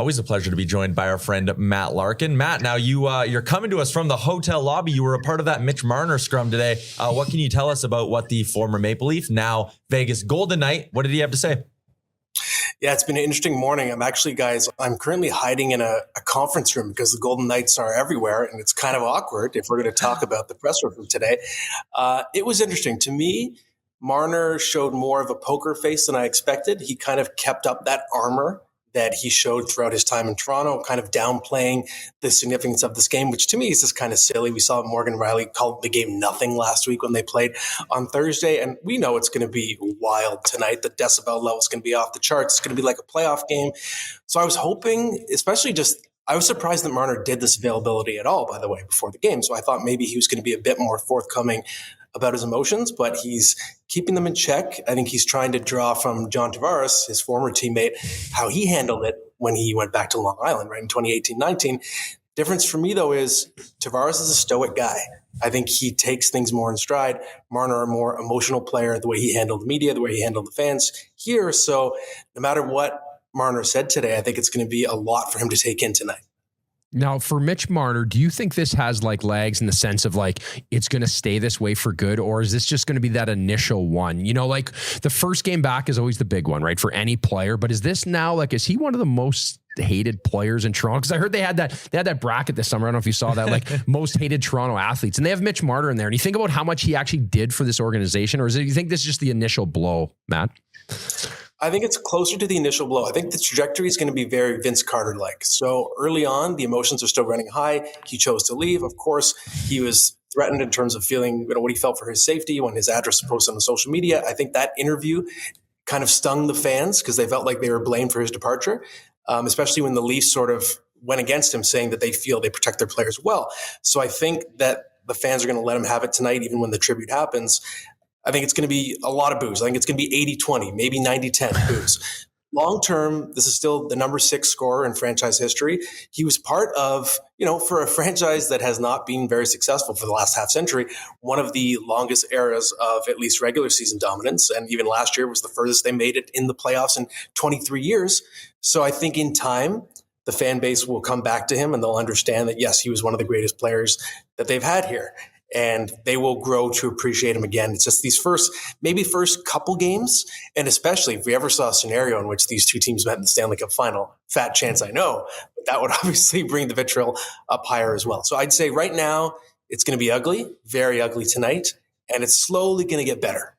Always a pleasure to be joined by our friend Matt Larkin. Matt, now you're coming to us from the hotel lobby. You were a part of that Mitch Marner scrum today. What can you tell us about what the former Maple Leaf, now Vegas Golden Knight, what did he have to say? Yeah, it's been an interesting morning. I'm currently hiding in a conference room because the Golden Knights are everywhere, and it's kind of awkward if we're going to talk about the presser from today. It was interesting. To me, Marner showed more of a poker face than I expected. He kind of kept up that armor that he showed throughout his time in Toronto, kind of downplaying the significance of this game, which to me is just kind of silly. We saw Morgan Riley call the game nothing last week when they played on Thursday, and we know it's going to be wild tonight. The decibel level is going to be off the charts. It's going to be like a playoff game. So I was hoping, I was surprised that Marner did this availability at all, by the way, before the game. So I thought maybe he was going to be a bit more forthcoming about his emotions, but he's keeping them in check. I think he's trying to draw from John Tavares, his former teammate, how he handled it when he went back to Long Island, right, in 2018-19. Difference for me, though, is Tavares is a stoic guy. I think he takes things more in stride. Marner, a more emotional player, the way he handled the media, the way he handled the fans here. So no matter what Marner said today, I think it's going to be a lot for him to take in tonight. Now, for Mitch Marner, do you think this has like legs in the sense of like it's going to stay this way for good, or is this just going to be that initial one? You know, like the first game back is always the big one, right, for any player. But is this now like, is he one of the most hated players in Toronto? Because I heard they had that bracket this summer. I don't know if you saw that, like most hated Toronto athletes, and they have Mitch Marner in there. And you think about how much he actually did for this organization, or is it, you think this is just the initial blow, Matt? I think it's closer to the initial blow. I think the trajectory is going to be very Vince Carter-like. So early on, the emotions are still running high. He chose to leave. Of course, he was threatened in terms of feeling, what he felt for his safety when his address was posted on social media. I think that interview kind of stung the fans because they felt like they were blamed for his departure, especially when the Leafs sort of went against him, saying that they feel they protect their players well. So I think that the fans are going to let him have it tonight, even when the tribute happens. I think it's going to be a lot of boos. I think it's going to be 80-20, maybe 90-10 boos. Long term, this is still the number 6 scorer in franchise history. He was part of, for a franchise that has not been very successful for the last half century, one of the longest eras of at least regular season dominance. And even last year was the furthest they made it in the playoffs in 23 years. So I think in time, the fan base will come back to him and they'll understand that, yes, he was one of the greatest players that they've had here. And they will grow to appreciate him again. It's just these first couple games, and especially if we ever saw a scenario in which these two teams met in the Stanley Cup final, fat chance I know, but that would obviously bring the vitriol up higher as well. So I'd say right now it's going to be ugly, very ugly tonight, and it's slowly going to get better.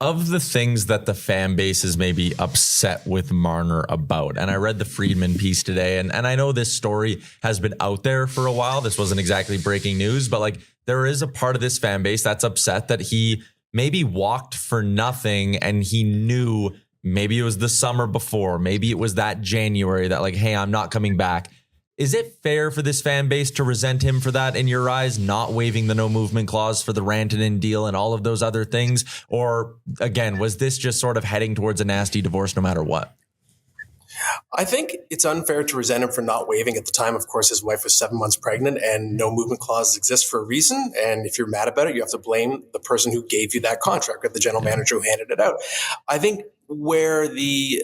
Of the things that the fan base is maybe upset with Marner about, and I read the Friedman piece today, and I know this story has been out there for a while. This wasn't exactly breaking news, but like there is a part of this fan base that's upset that he maybe walked for nothing, and he knew maybe it was the summer before, maybe it was that January that like, hey, I'm not coming back. Is it fair for this fan base to resent him for that in your eyes, not waiving the no movement clause for the Rantanen deal and all of those other things? Or again, was this just sort of heading towards a nasty divorce no matter what? I think it's unfair to resent him for not waiving at the time. Of course, his wife was 7 months pregnant and no movement clauses exist for a reason. And if you're mad about it, you have to blame the person who gave you that contract, or the general manager who handed it out. I think where the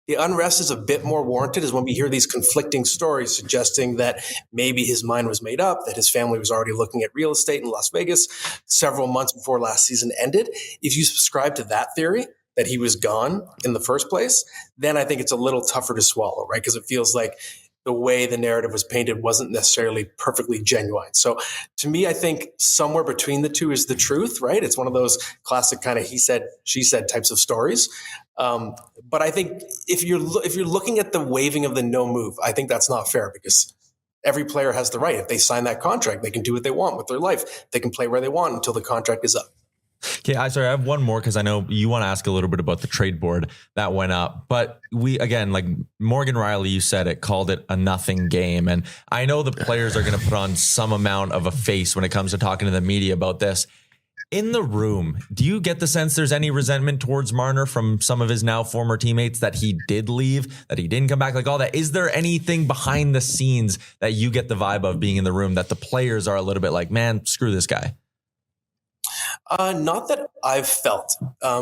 unrest is a bit more warranted is when we hear these conflicting stories suggesting that maybe his mind was made up, that his family was already looking at real estate in Las Vegas several months before last season ended. If you subscribe to that theory, that he was gone in the first place, then I think it's a little tougher to swallow, right? Because it feels like the way the narrative was painted wasn't necessarily perfectly genuine. So to me, I think somewhere between the two is the truth, right? It's one of those classic kind of he said, she said types of stories. But I think if you're looking at the waiving of the no move, I think that's not fair, because every player has the right. If they sign that contract, they can do what they want with their life. They can play where they want until the contract is up. Okay, I have one more because I know you want to ask a little bit about the trade board that went up. But we, again, like Morgan Riley, you said it, called it a nothing game. And I know the players are going to put on some amount of a face when it comes to talking to the media about this. In the room, do you get the sense there's any resentment towards Marner from some of his now former teammates that he did leave, that he didn't come back, like all that? Is there anything behind the scenes that you get the vibe of being in the room that the players are a little bit like, man, screw this guy? Not that I've felt.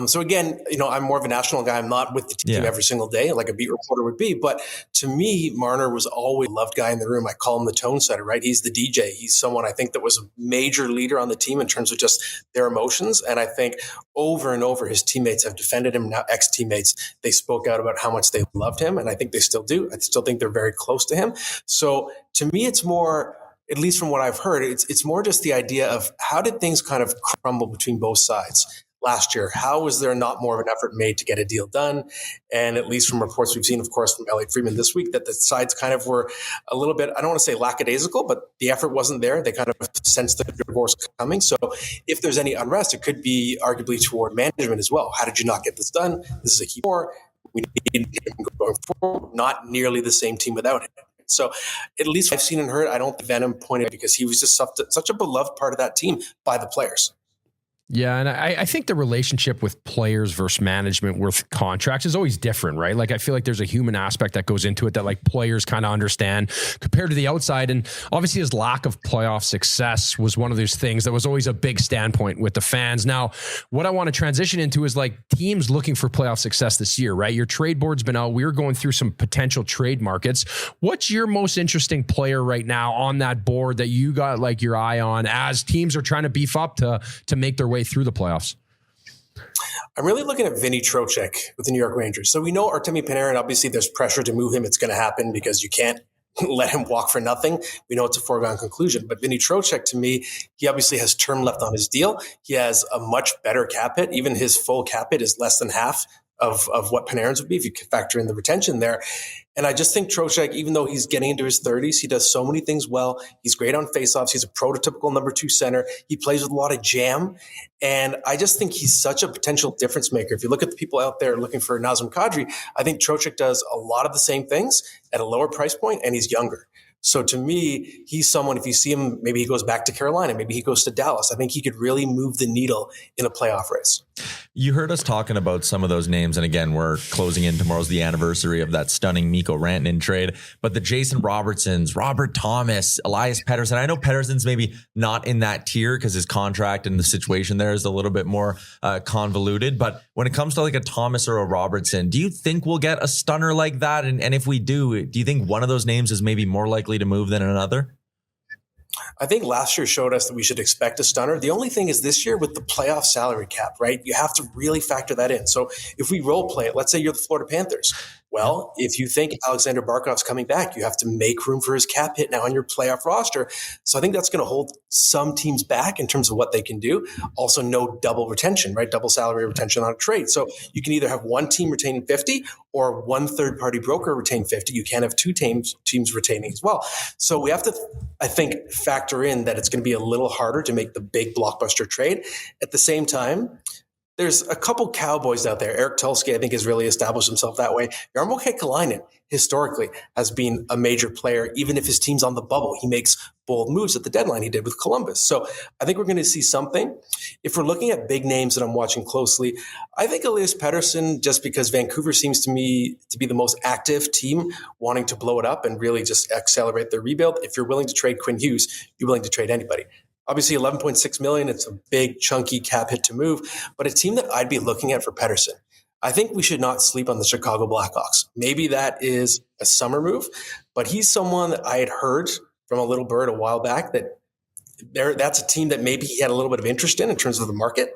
So again, I'm more of a national guy. I'm not with the team every single day like a beat reporter would be. But to me, Marner was always a loved guy in the room. I call him the tone setter, right? He's the DJ. He's someone I think that was a major leader on the team in terms of just their emotions. And I think over and over, his teammates have defended him. Now, ex-teammates, they spoke out about how much they loved him. And I think they still do. I still think they're very close to him. So to me, it's more, at least from what I've heard, it's more just the idea of how did things kind of crumble between both sides last year? How was there not more of an effort made to get a deal done? And at least from reports we've seen, of course, from Elliot Friedman this week, that the sides kind of were a little bit, I don't want to say lackadaisical, but the effort wasn't there. They kind of sensed the divorce coming. So if there's any unrest, it could be arguably toward management as well. How did you not get this done? This is a key more. We need him going forward. Not nearly the same team without him. So at least I've seen and heard, I don't think Venom pointed because he was just such a beloved part of that team by the players. Yeah, and I think the relationship with players versus management with contracts is always different, right? Like, I feel like there's a human aspect that goes into it that like players kind of understand compared to the outside. And obviously his lack of playoff success was one of those things that was always a big standpoint with the fans. Now, what I want to transition into is like teams looking for playoff success this year, right? Your trade board's been out. We're going through some potential trade markets. What's your most interesting player right now on that board that you got like your eye on as teams are trying to beef up to make their way through the playoffs? I'm really looking at Vinny Trocheck with the New York Rangers. So we know Artemi Panarin, obviously there's pressure to move him. It's going to happen because you can't let him walk for nothing. We know it's a foregone conclusion. But Vinny Trocheck, to me, he obviously has term left on his deal. He has a much better cap hit. Even his full cap hit is less than half of what Panarin's would be if you factor in the retention there. And I just think Trocheck, even though he's getting into his 30s, he does so many things well. He's great on faceoffs. He's a prototypical number 2 center. He plays with a lot of jam. And I just think he's such a potential difference maker. If you look at the people out there looking for Nazem Kadri, I think Trocheck does a lot of the same things at a lower price point, and he's younger. So to me, he's someone, if you see him, maybe he goes back to Carolina, maybe he goes to Dallas. I think he could really move the needle in a playoff race. You heard us talking about some of those names. And again, we're closing in. Tomorrow's the anniversary of that stunning Mikko Rantanen trade. But the Jason Robertsons, Robert Thomas, Elias Pettersson. I know Pettersson's maybe not in that tier because his contract and the situation there is a little bit more convoluted. But when it comes to like a Thomas or a Robertson, do you think we'll get a stunner like that? And if we do you think one of those names is maybe more likely to move than another? I think last year showed us that we should expect a stunner. The only thing is this year with the playoff salary cap, right? You have to really factor that in. So if we role play it, let's say you're the Florida Panthers. Well, if you think Alexander Barkov's coming back, you have to make room for his cap hit now on your playoff roster. So I think that's going to hold some teams back in terms of what they can do. Also, no double retention, right? Double salary retention on a trade. So you can either have one team retaining 50 or one third-party broker retain 50. You can't have two teams retaining as well. So we have to, I think, factor in that it's going to be a little harder to make the big blockbuster trade. At the same time, there's a couple Cowboys out there. Eric Tulsky, I think, has really established himself that way. Jarmo Kekalainen, historically, has been a major player. Even if his team's on the bubble, he makes bold moves at the deadline. He did with Columbus. So I think we're going to see something. If we're looking at big names that I'm watching closely, I think Elias Pettersson, just because Vancouver seems to me to be the most active team wanting to blow it up and really just accelerate their rebuild. If you're willing to trade Quinn Hughes, you're willing to trade anybody. Obviously, $11.6 million, it's a big, chunky cap hit to move, but a team that I'd be looking at for Pettersson, I think we should not sleep on the Chicago Blackhawks. Maybe that is a summer move, but he's someone that I had heard from a little bird a while back that that's a team that maybe he had a little bit of interest in terms of the market,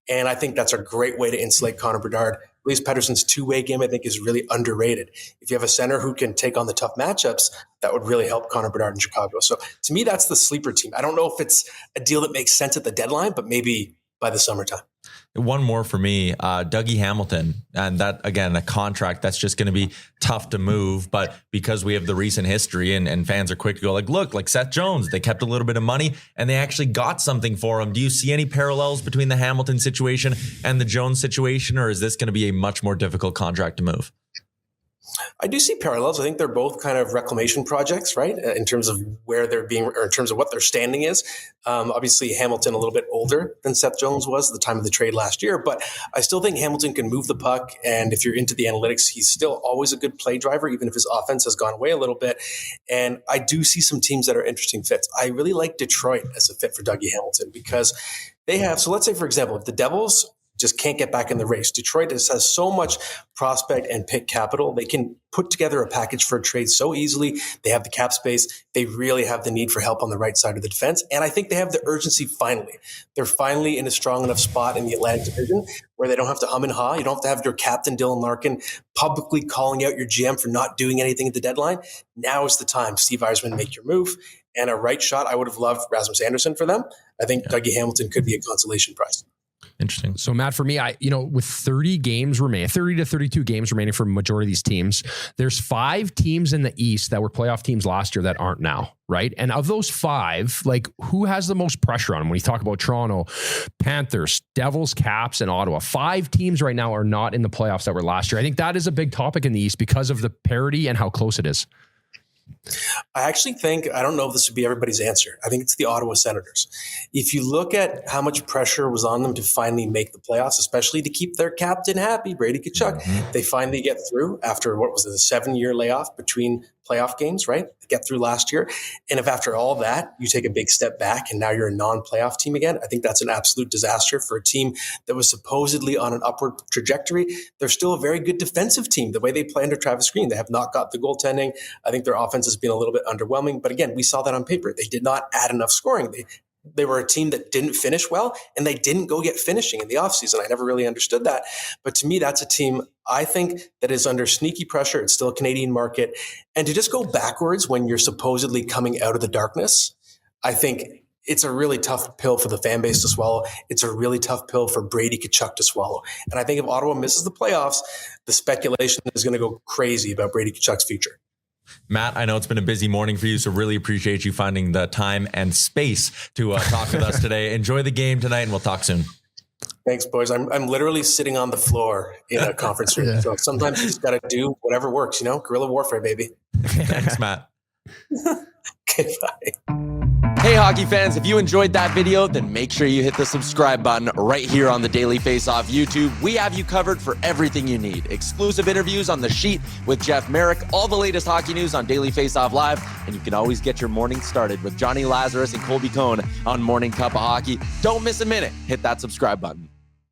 and I think that's a great way to insulate Connor Bedard. Elias Pettersson's two-way game, I think, is really underrated. If you have a center who can take on the tough matchups, that would really help Connor Bedard in Chicago. So to me, that's the sleeper team. I don't know if it's a deal that makes sense at the deadline, but maybe by the summertime. One more for me, Dougie Hamilton. And that, again, a contract that's just going to be tough to move. But because we have the recent history and fans are quick to go like, look, like Seth Jones, they kept a little bit of money and they actually got something for him. Do you see any parallels between the Hamilton situation and the Jones situation? Or is this going to be a much more difficult contract to move? I do see parallels. I think they're both kind of reclamation projects, right? In terms of where they're being, or in terms of what their standing is. Obviously, Hamilton a little bit older than Seth Jones was at the time of the trade last year, but I still think Hamilton can move the puck. And if you're into the analytics, he's still always a good play driver, even if his offense has gone away a little bit. And I do see some teams that are interesting fits. I really like Detroit as a fit for Dougie Hamilton because They have, so let's say, for example, if the Devils just can't get back in the race, Detroit has so much prospect and pick capital. They can put together a package for a trade so easily. They have the cap space. They really have the need for help on the right side of the defense. And I think they have the urgency finally. They're finally in a strong enough spot in the Atlantic Division where they don't have to hum and haw. You don't have to have your captain, Dylan Larkin, publicly calling out your GM for not doing anything at the deadline. Now is the time. Steve Yzerman, make your move. And a right shot, I would have loved Rasmus Andersson for them. I think Dougie Hamilton could be a consolation prize. Interesting. So Matt, for me, with 30 to 32 games remaining for a majority of these teams, there's 5 teams in the East that were playoff teams last year that aren't now, right? And of those 5, like, who has the most pressure on them? When you talk about Toronto, Panthers, Devils, Caps, and Ottawa, 5 teams right now are not in the playoffs that were last year. I think that is a big topic in the East because of the parity and how close it is. I actually think, I don't know if this would be everybody's answer. I think it's the Ottawa Senators. If you look at how much pressure was on them to finally make the playoffs, especially to keep their captain happy, Brady Tkachuk, they finally get through after, what was it, a 7-year layoff between playoff games, right? They get through last year. And if after all that, you take a big step back and now you're a non-playoff team again, I think that's an absolute disaster for a team that was supposedly on an upward trajectory. They're still a very good defensive team. The way they play under Travis Green, they have not got the goaltending. I think their offense has been a little bit underwhelming. But again, we saw that on paper. They did not add enough scoring. They were a team that didn't finish well, and they didn't go get finishing in the offseason. I never really understood that. But to me, that's a team, I think, that is under sneaky pressure. It's still a Canadian market. And to just go backwards when you're supposedly coming out of the darkness, I think it's a really tough pill for the fan base to swallow. It's a really tough pill for Brady Tkachuk to swallow. And I think if Ottawa misses the playoffs, the speculation is going to go crazy about Brady Tkachuk's future. Matt, I know it's been a busy morning for you, so really appreciate you finding the time and space to talk with us today. Enjoy the game tonight, and we'll talk soon. Thanks, boys. I'm literally sitting on the floor in a conference room. So sometimes you just got to do whatever works, guerrilla warfare, baby. Thanks, Matt. Okay, bye. Hey, hockey fans, if you enjoyed that video, then make sure you hit the subscribe button right here on the Daily Faceoff YouTube. We have you covered for everything you need. Exclusive interviews on The Sheet with Jeff Merrick, all the latest hockey news on Daily Faceoff Live, and you can always get your morning started with Johnny Lazarus and Colby Cohn on Morning Cup of Hockey. Don't miss a minute. Hit that subscribe button.